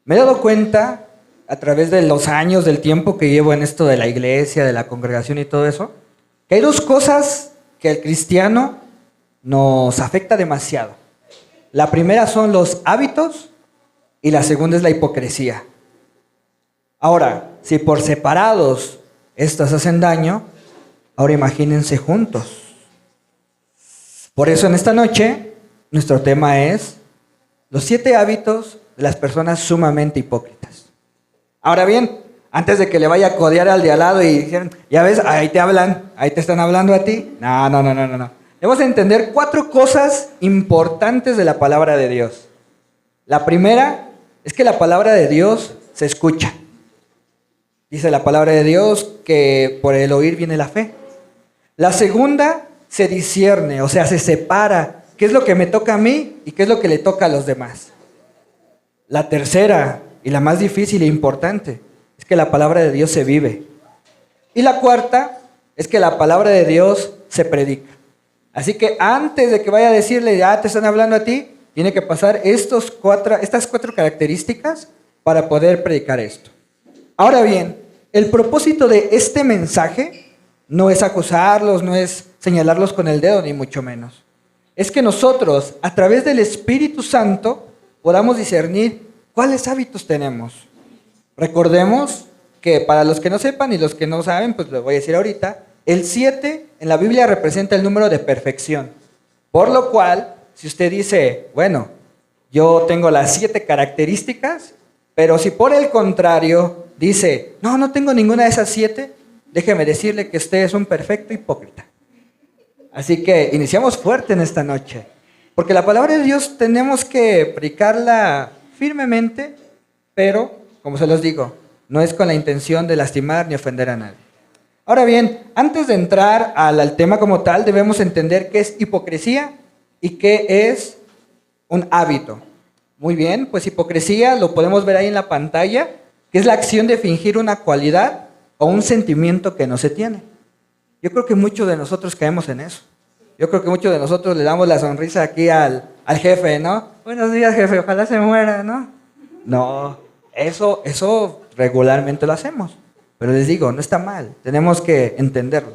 Me he dado cuenta, a través de los años, del tiempo que llevo en esto de la iglesia, de la congregación y todo eso, que hay dos cosas que al cristiano nos afecta demasiado. La primera son los hábitos y la segunda es la hipocresía. Ahora, si por separados estas hacen daño, ahora imagínense juntos. Por eso en esta noche, nuestro tema es los 7 hábitos de las personas sumamente hipócritas. Ahora bien, antes de que le vaya a codear al de al lado y dijeran, ya ves, ahí te hablan, ahí te están hablando a ti. No. Debemos entender 4 cosas importantes de la palabra de Dios. La primera es que la palabra de Dios se escucha. Dice la palabra de Dios que por el oír viene la fe. La segunda se discierne, o sea, se separa. ¿Qué es lo que me toca a mí y qué es lo que le toca a los demás? La tercera, y la más difícil e importante, es que la palabra de Dios se vive. Y la cuarta es que la palabra de Dios se predica. Así que antes de que vaya a decirle, ya te están hablando a ti, tiene que pasar estas 4 características para poder predicar esto. Ahora bien, el propósito de este mensaje no es acusarlos, no es señalarlos con el dedo, ni mucho menos. Es que nosotros, a través del Espíritu Santo, podamos discernir cuáles hábitos tenemos. Recordemos que para los que no sepan y los que no saben, pues les voy a decir ahorita, el 7 en la Biblia representa el número de perfección. Por lo cual, si usted dice, bueno, yo tengo las 7 características, pero si por el contrario dice, no tengo ninguna de esas 7, déjeme decirle que usted es un perfecto hipócrita. Así que iniciamos fuerte en esta noche, porque la palabra de Dios tenemos que predicarla firmemente, pero, como se los digo, no es con la intención de lastimar ni ofender a nadie. Ahora bien, antes de entrar al tema como tal, debemos entender qué es hipocresía y qué es un hábito. Muy bien, pues hipocresía lo podemos ver ahí en la pantalla, que es la acción de fingir una cualidad o un sentimiento que no se tiene. Yo creo que muchos de nosotros caemos en eso. Yo creo que muchos de nosotros le damos la sonrisa aquí al jefe, ¿no? Buenos días, jefe, ojalá se muera, ¿no? No, eso regularmente lo hacemos. Pero les digo, no está mal, tenemos que entenderlo.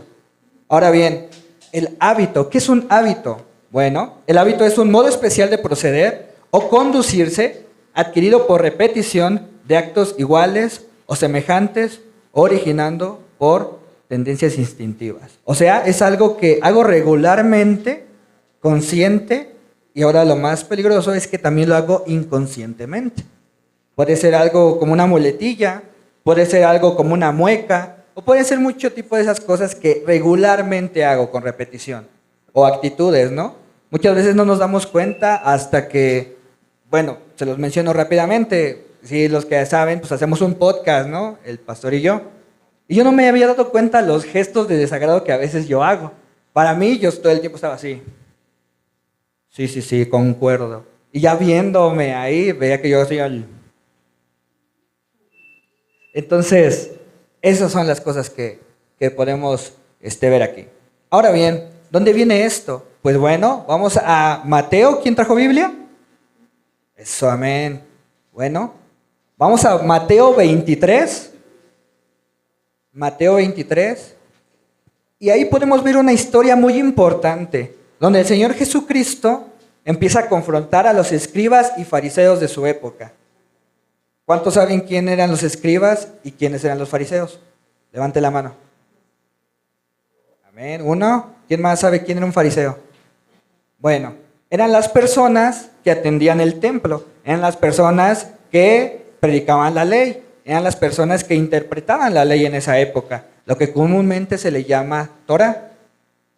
Ahora bien, el hábito, ¿qué es un hábito? Bueno, el hábito es un modo especial de proceder o conducirse adquirido por repetición de actos iguales o semejantes, originando por tendencias instintivas. O sea, es algo que hago regularmente, consciente, y ahora lo más peligroso es que también lo hago inconscientemente. Puede ser algo como una muletilla, puede ser algo como una mueca, o puede ser mucho tipo de esas cosas que regularmente hago con repetición, o actitudes, ¿no? Muchas veces no nos damos cuenta hasta que, bueno, se los menciono rápidamente. Sí, los que saben, pues hacemos un podcast, ¿no? El pastor y yo. Y yo no me había dado cuenta los gestos de desagrado que a veces yo hago. Para mí, yo todo el tiempo estaba así. Sí, concuerdo. Y ya viéndome ahí, veía que yo hacía el... Entonces, esas son las cosas que podemos ver aquí. Ahora bien, ¿dónde viene esto? Pues bueno, vamos a Mateo. ¿Quién trajo Biblia? Eso, amén. Bueno, vamos a Mateo 23. Mateo 23. Y ahí podemos ver una historia muy importante, donde el Señor Jesucristo empieza a confrontar a los escribas y fariseos de su época. ¿Cuántos saben quién eran los escribas y quiénes eran los fariseos? Levante la mano. Amén. ¿Uno? ¿Quién más sabe quién era un fariseo? Bueno, eran las personas que atendían el templo, eran las personas que predicaban la ley, eran las personas que interpretaban la ley en esa época, lo que comúnmente se le llama Torá.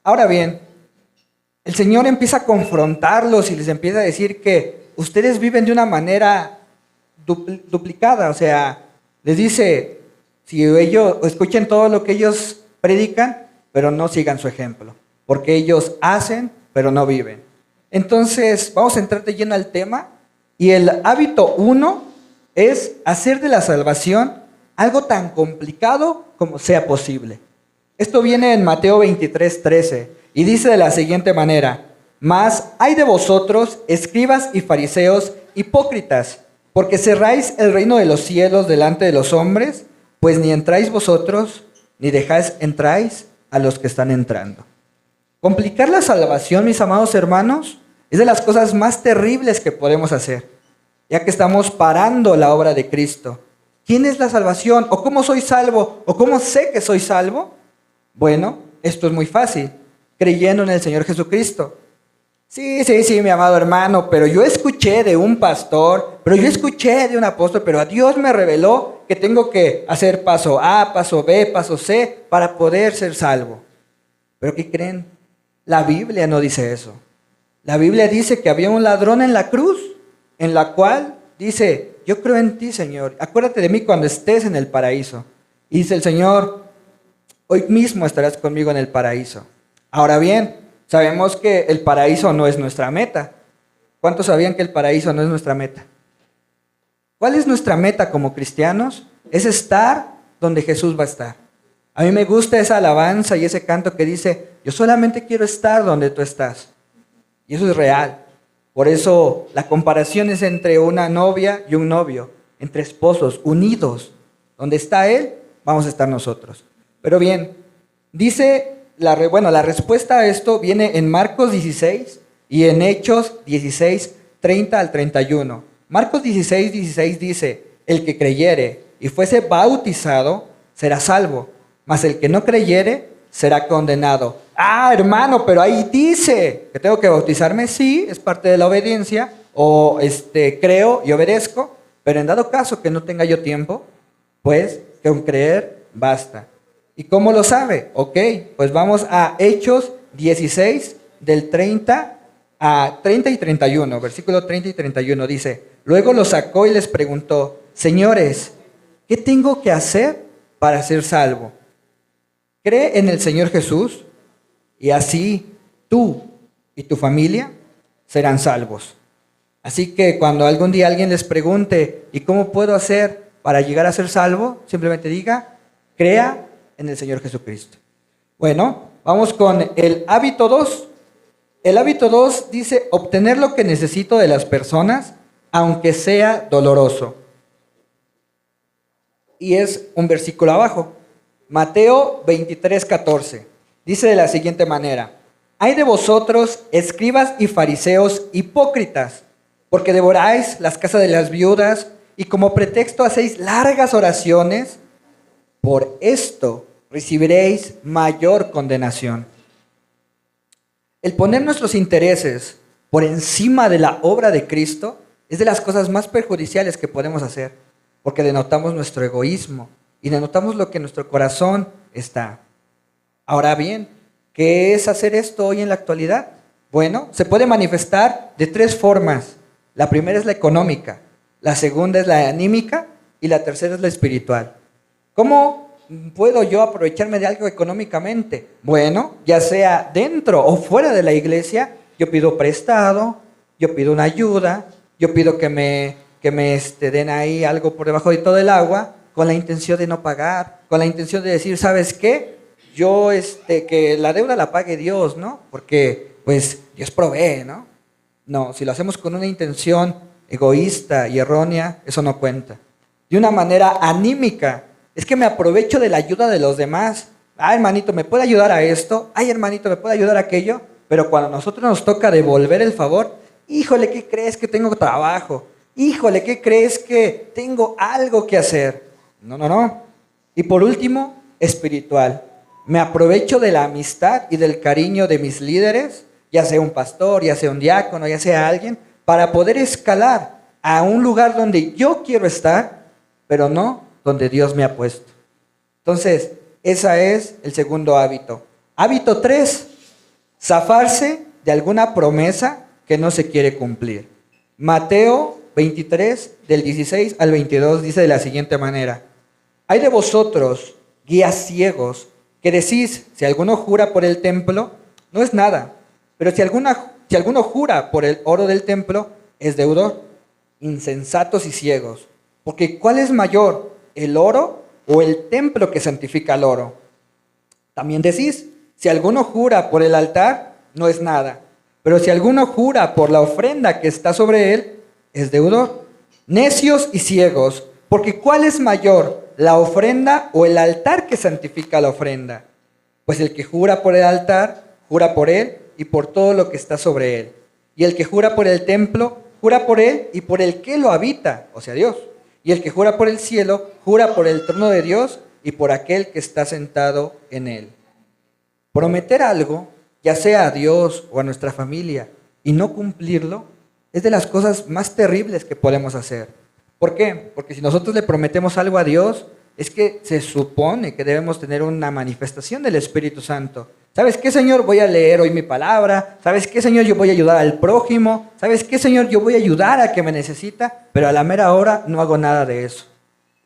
Ahora bien, el Señor empieza a confrontarlos y les empieza a decir que ustedes viven de una manera duplicada, o sea, les dice, si ellos escuchen todo lo que ellos predican, pero no sigan su ejemplo, porque ellos hacen, pero no viven. Entonces, vamos a entrar de lleno al tema, y el hábito 1 es hacer de la salvación algo tan complicado como sea posible. Esto viene en Mateo 23:13, y dice de la siguiente manera: mas hay de vosotros, escribas y fariseos, hipócritas, Porque cerráis el reino de los cielos delante de los hombres, pues ni entráis vosotros, ni dejáis entráis a los que están entrando. Complicar la salvación, mis amados hermanos, es de las cosas más terribles que podemos hacer, ya que estamos parando la obra de Cristo. ¿Quién es la salvación? ¿O cómo soy salvo? ¿O cómo sé que soy salvo? Bueno, esto es muy fácil, creyendo en el Señor Jesucristo. Sí, mi amado hermano, pero yo escuché de un pastor, pero yo escuché de un apóstol, pero a Dios me reveló que tengo que hacer paso A, paso B, paso C para poder ser salvo. ¿Pero qué creen? La Biblia no dice eso. La Biblia dice que había un ladrón en la cruz, en la cual dice, yo creo en ti, Señor, acuérdate de mí cuando estés en el paraíso. Y dice el Señor, hoy mismo estarás conmigo en el paraíso. Ahora bien, sabemos que el paraíso no es nuestra meta. ¿Cuántos sabían que el paraíso no es nuestra meta? ¿Cuál es nuestra meta como cristianos? Es estar donde Jesús va a estar. A mí me gusta esa alabanza y ese canto que dice, yo solamente quiero estar donde tú estás. Y eso es real. Por eso la comparación es entre una novia y un novio, entre esposos unidos. Donde está Él, vamos a estar nosotros. Pero bien, dice... La respuesta a esto viene en Marcos 16 y en Hechos 16, 30 al 31. Marcos 16, 16 dice, el que creyere y fuese bautizado será salvo, mas el que no creyere será condenado. Ah, hermano, pero ahí dice que tengo que bautizarme, sí, es parte de la obediencia, o creo y obedezco, pero en dado caso que no tenga yo tiempo, pues con creer basta. ¿Y cómo lo sabe? Ok, pues vamos a Hechos 16, del 30 a 30 y 31, versículo 30 y 31 dice, luego los sacó y les preguntó, señores, ¿qué tengo que hacer para ser salvo? Cree en el Señor Jesús y así tú y tu familia serán salvos. Así que cuando algún día alguien les pregunte, ¿y cómo puedo hacer para llegar a ser salvo? Simplemente diga, crea en el Señor Jesucristo. Bueno, vamos con el hábito 2. El hábito 2 dice, obtener lo que necesito de las personas, aunque sea doloroso. Y es un versículo abajo. Mateo 23, 14. Dice de la siguiente manera, hay de vosotros, escribas y fariseos hipócritas, porque devoráis las casas de las viudas y como pretexto hacéis largas oraciones. Por esto recibiréis mayor condenación. El poner nuestros intereses por encima de la obra de Cristo es de las cosas más perjudiciales que podemos hacer, porque denotamos nuestro egoísmo y denotamos lo que en nuestro corazón está. Ahora bien, ¿qué es hacer esto hoy en la actualidad? Bueno, se puede manifestar de 3 formas. La primera es la económica, la segunda es la anímica y la tercera es la espiritual. ¿Cómo puedo yo aprovecharme de algo económicamente? Bueno, ya sea dentro o fuera de la iglesia, yo pido prestado, yo pido una ayuda, yo pido que me den ahí algo por debajo de todo el agua, con la intención de no pagar, con la intención de decir, ¿sabes qué? Yo, que la deuda la pague Dios, ¿no? Porque, pues, Dios provee, ¿no? No, si lo hacemos con una intención egoísta y errónea, eso no cuenta. De una manera anímica, es que me aprovecho de la ayuda de los demás. Ay, hermanito, ¿me puede ayudar a esto? Ay, hermanito, ¿me puede ayudar a aquello? Pero cuando a nosotros nos toca devolver el favor, híjole, ¿qué crees que tengo trabajo? Híjole, ¿qué crees que tengo algo que hacer? No. Y por último, espiritual. Me aprovecho de la amistad y del cariño de mis líderes, ya sea un pastor, ya sea un diácono, ya sea alguien, para poder escalar a un lugar donde yo quiero estar, pero no donde Dios me ha puesto. Entonces, ese es el segundo hábito. Hábito 3, zafarse de alguna promesa que no se quiere cumplir. Mateo 23, del 16 al 22, dice de la siguiente manera, hay de vosotros, guías ciegos, que decís, si alguno jura por el templo, no es nada, pero si alguno jura por el oro del templo, es deudor. Insensatos y ciegos, porque ¿cuál es mayor, el oro o el templo que santifica el oro? También decís, si alguno jura por el altar, no es nada, pero si alguno jura por la ofrenda que está sobre él, es deudor. Necios y ciegos, porque ¿cuál es mayor, la ofrenda o el altar que santifica la ofrenda? Pues el que jura por el altar, jura por él y por todo lo que está sobre él. Y el que jura por el templo, jura por él y por el que lo habita, o sea, Dios. Y el que jura por el cielo, jura por el trono de Dios y por aquel que está sentado en él. Prometer algo, ya sea a Dios o a nuestra familia, y no cumplirlo, es de las cosas más terribles que podemos hacer. ¿Por qué? Porque si nosotros le prometemos algo a Dios, es que se supone que debemos tener una manifestación del Espíritu Santo. ¿Sabes qué, Señor? Voy a leer hoy mi palabra. ¿Sabes qué, Señor? Yo voy a ayudar al prójimo. ¿Sabes qué, Señor? Yo voy a ayudar a que me necesita, pero a la mera hora no hago nada de eso.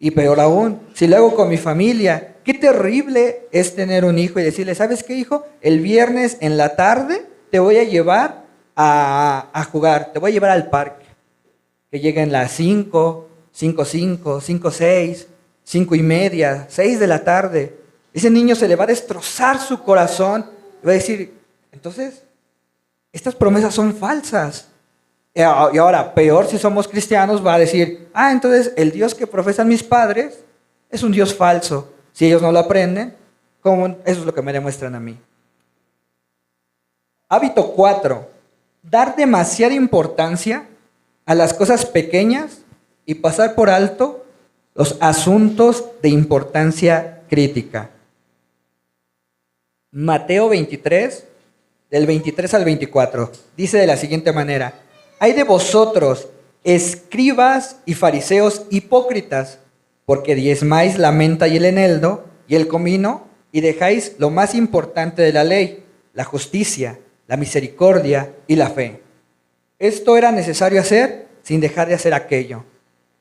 Y peor aún, si lo hago con mi familia, qué terrible es tener un hijo y decirle, ¿sabes qué, hijo? El viernes en la tarde te voy a llevar a jugar, te voy a llevar al parque. Que lleguen las 5, 5:05, 5:06, 5:30, 6 de la tarde. Ese niño se le va a destrozar su corazón y va a decir, entonces, estas promesas son falsas. Y ahora, peor si somos cristianos, va a decir, entonces el Dios que profesan mis padres es un Dios falso. Si ellos no lo aprenden, eso es lo que me demuestran a mí. Hábito 4. Dar demasiada importancia a las cosas pequeñas y pasar por alto los asuntos de importancia crítica. Mateo 23, del 23 al 24, dice de la siguiente manera: hay de vosotros, escribas y fariseos hipócritas, porque diezmáis la menta y el eneldo y el comino, y dejáis lo más importante de la ley, la justicia, la misericordia y la fe. Esto era necesario hacer sin dejar de hacer aquello.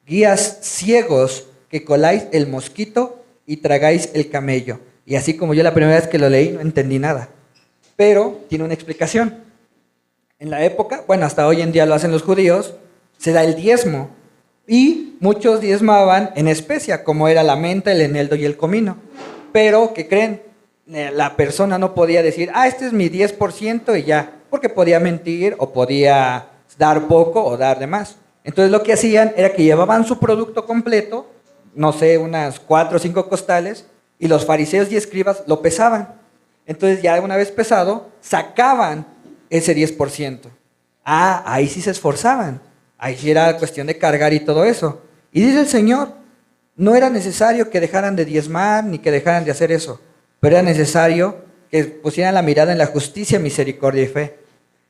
Guías ciegos que coláis el mosquito y tragáis el camello. Y así como yo la primera vez que lo leí no entendí nada. Pero tiene una explicación. En la época, hasta hoy en día lo hacen los judíos, se da el diezmo. Y muchos diezmaban en especia, como era la menta, el eneldo y el comino. Pero, ¿qué creen? La persona no podía decir, este es mi 10% y ya. Porque podía mentir o podía dar poco o dar de más. Entonces lo que hacían era que llevaban su producto completo, no sé, unas 4 o 5 costales, y los fariseos y escribas lo pesaban. Entonces ya una vez pesado, sacaban ese 10%. Ahí sí se esforzaban. Ahí sí era cuestión de cargar y todo eso. Y dice el Señor, no era necesario que dejaran de diezmar ni que dejaran de hacer eso, pero era necesario que pusieran la mirada en la justicia, misericordia y fe.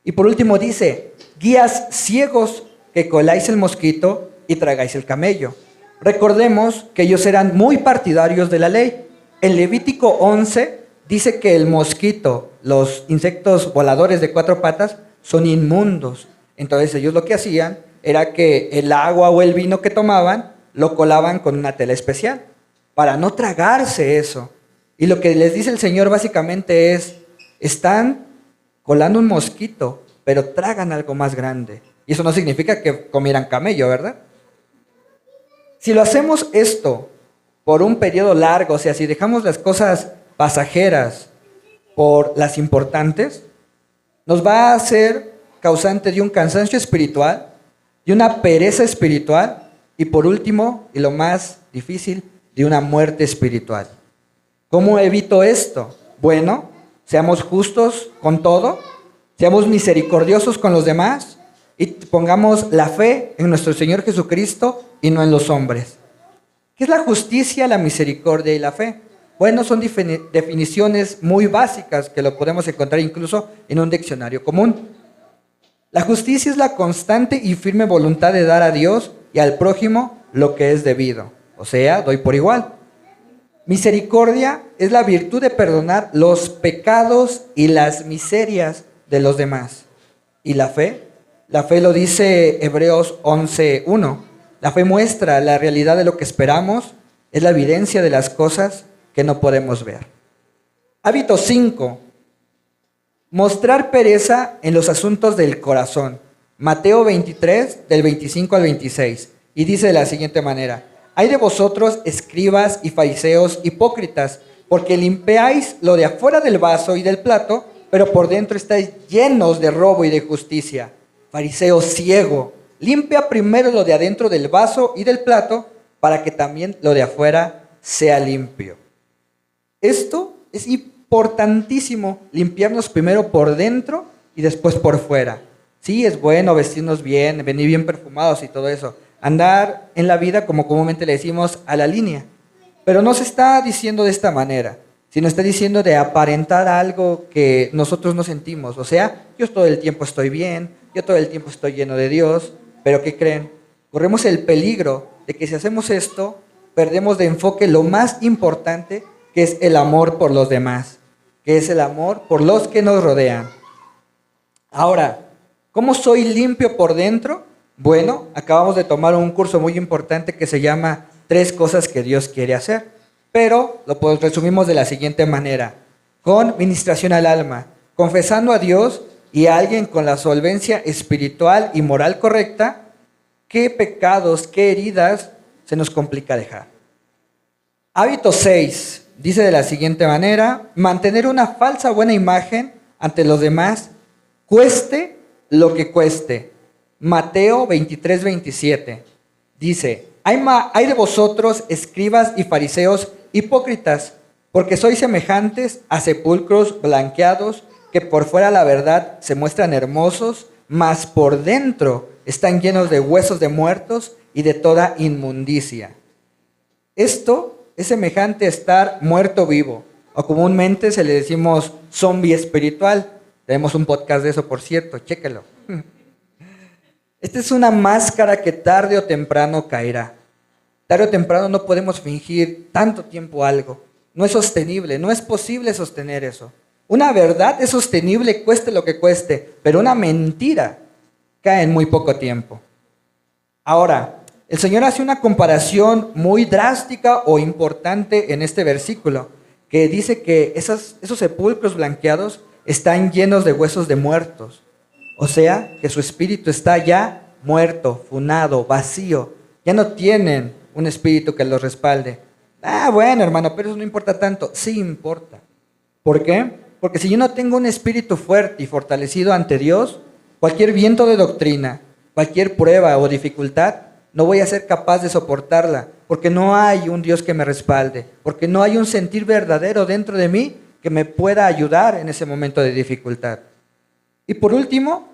Y por último dice, guías ciegos que coláis el mosquito y tragáis el camello. Recordemos que ellos eran muy partidarios de la ley. En Levítico 11 dice que el mosquito, los insectos voladores de 4 patas, son inmundos. Entonces ellos lo que hacían era que el agua o el vino que tomaban lo colaban con una tela especial para no tragarse eso. Y lo que les dice el Señor básicamente es, están colando un mosquito, pero tragan algo más grande. Y eso no significa que comieran camello, ¿verdad? Si lo hacemos esto por un periodo largo, o sea, si dejamos las cosas pasajeras por las importantes, nos va a hacer causante de un cansancio espiritual, de una pereza espiritual y por último, y lo más difícil, de una muerte espiritual. ¿Cómo evito esto? Bueno, seamos justos con todo, seamos misericordiosos con los demás y pongamos la fe en nuestro Señor Jesucristo y no en los hombres. ¿Qué es la justicia, la misericordia y la fe? Bueno, son definiciones muy básicas que lo podemos encontrar incluso en un diccionario común. La justicia es la constante y firme voluntad de dar a Dios y al prójimo lo que es debido. O sea, doy por igual. Misericordia es la virtud de perdonar los pecados y las miserias de los demás. ¿Y la fe? La fe lo dice Hebreos 11:1. La fe muestra la realidad de lo que esperamos, es la evidencia de las cosas que no podemos ver. Hábito 5. Mostrar pereza en los asuntos del corazón. Mateo 23, del 25 al 26. Y dice de la siguiente manera: hay de vosotros, escribas y fariseos hipócritas, porque limpiáis lo de afuera del vaso y del plato, pero por dentro estáis llenos de robo y de injusticia. Fariseo ciego, limpia primero lo de adentro del vaso y del plato para que también lo de afuera sea limpio. Esto es importantísimo, limpiarnos primero por dentro y después por fuera. Sí, es bueno vestirnos bien, venir bien perfumados y todo eso. Andar en la vida, como comúnmente le decimos, a la línea. Pero no se está diciendo de esta manera, sino está diciendo de aparentar algo que nosotros no sentimos. O sea, yo todo el tiempo estoy bien, yo todo el tiempo estoy lleno de Dios, pero ¿qué creen? Corremos el peligro de que si hacemos esto, perdemos de enfoque lo más importante, que es el amor por los demás, que es el amor por los que nos rodean. Ahora, ¿cómo soy limpio por dentro? Bueno, acabamos de tomar un curso muy importante que se llama 3 cosas que Dios quiere hacer, pero lo resumimos de la siguiente manera: con ministración al alma, confesando a Dios y a alguien con la solvencia espiritual y moral correcta, qué pecados, qué heridas se nos complica dejar. Hábito 6 dice de la siguiente manera: mantener una falsa buena imagen ante los demás, cueste lo que cueste. Mateo 23:27 dice: hay de vosotros, escribas y fariseos, hipócritas, porque sois semejantes a sepulcros blanqueados, que por fuera la verdad se muestran hermosos, mas por dentro están llenos de huesos de muertos y de toda inmundicia. Esto es semejante a estar muerto vivo, o comúnmente se le decimos zombie espiritual. Tenemos un podcast de eso, por cierto, chéquelo. Esta es una máscara que tarde o temprano caerá. Tarde o temprano no podemos fingir tanto tiempo algo. No es sostenible, no es posible sostener eso. Una verdad es sostenible, cueste lo que cueste, pero una mentira cae en muy poco tiempo. Ahora, el Señor hace una comparación muy drástica o importante en este versículo, que dice que esos sepulcros blanqueados están llenos de huesos de muertos. O sea, que su espíritu está ya muerto, funado, vacío. Ya no tienen un espíritu que los respalde. Bueno, hermano, pero eso no importa tanto. Sí importa. ¿Por qué? Porque si yo no tengo un espíritu fuerte y fortalecido ante Dios, cualquier viento de doctrina, cualquier prueba o dificultad, no voy a ser capaz de soportarla, porque no hay un Dios que me respalde, porque no hay un sentir verdadero dentro de mí que me pueda ayudar en ese momento de dificultad. Y por último,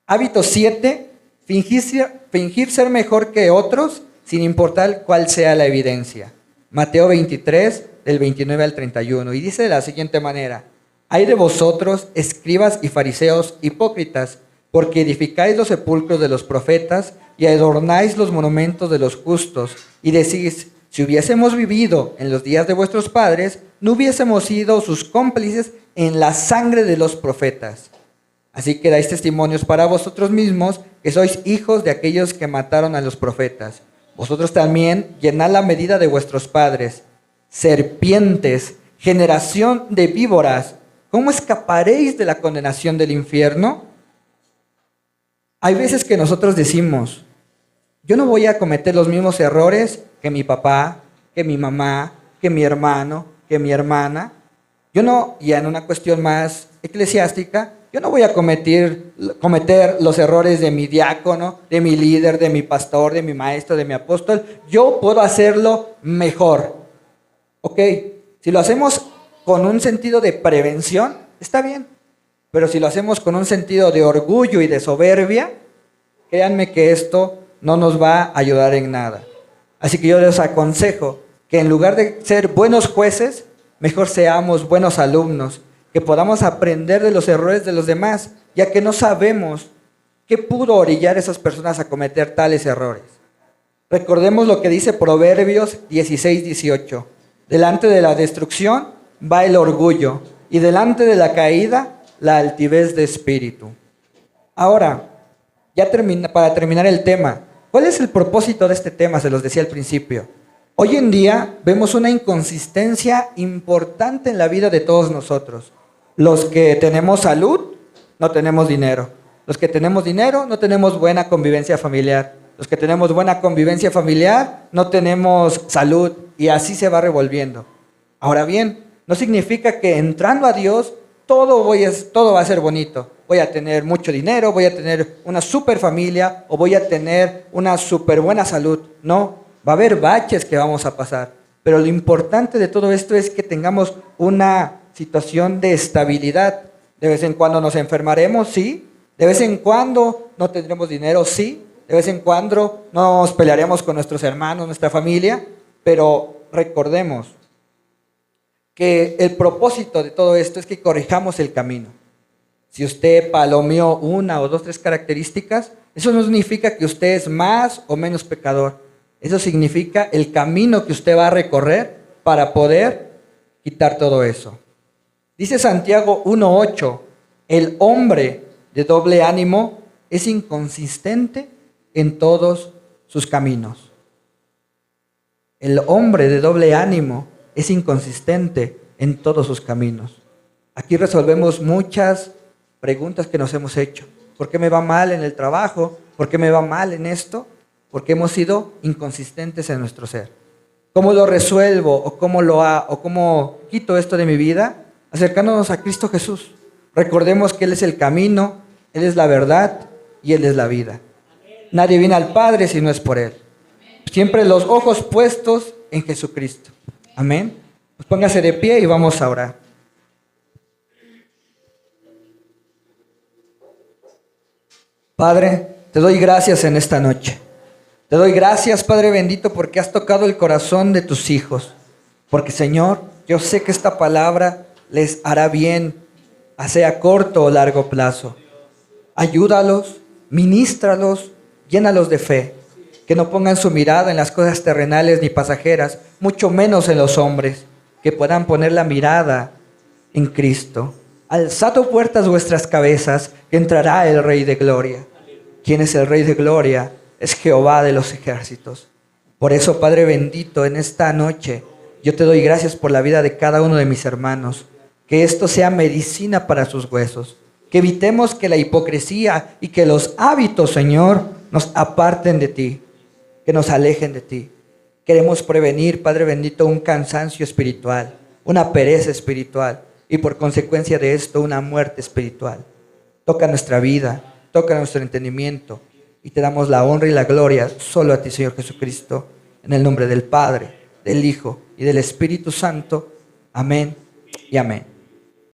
hábito 7, fingir ser mejor que otros sin importar cuál sea la evidencia. Mateo 23, del 29 al 31. Y dice de la siguiente manera: hay de vosotros, escribas y fariseos, hipócritas, porque edificáis los sepulcros de los profetas y adornáis los monumentos de los justos, y decís: si hubiésemos vivido en los días de vuestros padres, no hubiésemos sido sus cómplices en la sangre de los profetas. Así que dais testimonios para vosotros mismos que sois hijos de aquellos que mataron a los profetas. Vosotros también llenad la medida de vuestros padres. Serpientes, generación de víboras, ¿cómo escaparéis de la condenación del infierno? Hay veces que nosotros decimos: yo no voy a cometer los mismos errores que mi papá, que mi mamá, que mi hermano, que mi hermana. Yo no, y en una cuestión más eclesiástica, yo no voy a cometer los errores de mi diácono, de mi líder, de mi pastor, de mi maestro, de mi apóstol. Yo puedo hacerlo mejor. Ok, si lo hacemos con un sentido de prevención, está bien. Pero si lo hacemos con un sentido de orgullo y de soberbia, créanme que esto no nos va a ayudar en nada. Así que yo les aconsejo que en lugar de ser buenos jueces, mejor seamos buenos alumnos, que podamos aprender de los errores de los demás, ya que no sabemos qué pudo orillar a esas personas a cometer tales errores. Recordemos lo que dice Proverbios 16:18. Delante de la destrucción va el orgullo, y delante de la caída, la altivez de espíritu. Ahora, para terminar el tema, ¿cuál es el propósito de este tema? Se los decía al principio. Hoy en día vemos una inconsistencia importante en la vida de todos nosotros. Los que tenemos salud, no tenemos dinero. Los que tenemos dinero, no tenemos buena convivencia familiar. Los que tenemos buena convivencia familiar, no tenemos salud. Y así se va revolviendo. Ahora bien, no significa que entrando a Dios, todo va a ser bonito. voy a tener mucho dinero, voy a tener una super familia o voy a tener una super buena salud. No, va a haber baches que vamos a pasar. Pero lo importante de todo esto es que tengamos una situación de estabilidad. De vez en cuando nos enfermaremos, sí. De vez en cuando no tendremos dinero, sí. De vez en cuando nos pelearemos con nuestros hermanos, nuestra familia. Pero recordemos que el propósito de todo esto es que corrijamos el camino. Si usted palomeó una o dos, tres características, eso no significa que usted es más o menos pecador. Eso significa el camino que usted va a recorrer para poder quitar todo eso. Dice Santiago 1:8, el hombre de doble ánimo es inconsistente en todos sus caminos. El hombre de doble ánimo es inconsistente en todos sus caminos. Aquí resolvemos muchas preguntas que nos hemos hecho. ¿Por qué me va mal en el trabajo? ¿Por qué me va mal en esto? Porque hemos sido inconsistentes en nuestro ser. ¿Cómo lo resuelvo o cómo quito esto de mi vida? Acercándonos a Cristo Jesús. Recordemos que Él es el camino, Él es la verdad y Él es la vida. Nadie viene al Padre si no es por Él. Siempre los ojos puestos en Jesucristo. Amén. Pues póngase de pie y vamos a orar. Padre, te doy gracias en esta noche. Te doy gracias, Padre bendito, porque has tocado el corazón de tus hijos. Porque, Señor, yo sé que esta palabra les hará bien, sea corto o largo plazo. Ayúdalos, ministralos, llénalos de fe. Que no pongan su mirada en las cosas terrenales ni pasajeras, mucho menos en los hombres. Que puedan poner la mirada en Cristo. Alzad puertas vuestras cabezas, que entrará el Rey de Gloria. ¿Quién es el Rey de Gloria? Es Jehová de los ejércitos. Por eso, Padre bendito, en esta noche yo te doy gracias por la vida de cada uno de mis hermanos. Que esto sea medicina para sus huesos. Que evitemos que la hipocresía y que los hábitos, Señor, nos aparten de ti. Que nos alejen de ti. Queremos prevenir, Padre bendito, un cansancio espiritual, una pereza espiritual y por consecuencia de esto una muerte espiritual. Toca nuestra vida, toca nuestro entendimiento y te damos la honra y la gloria solo a ti, Señor Jesucristo, en el nombre del Padre, del Hijo y del Espíritu Santo. Amén y amén.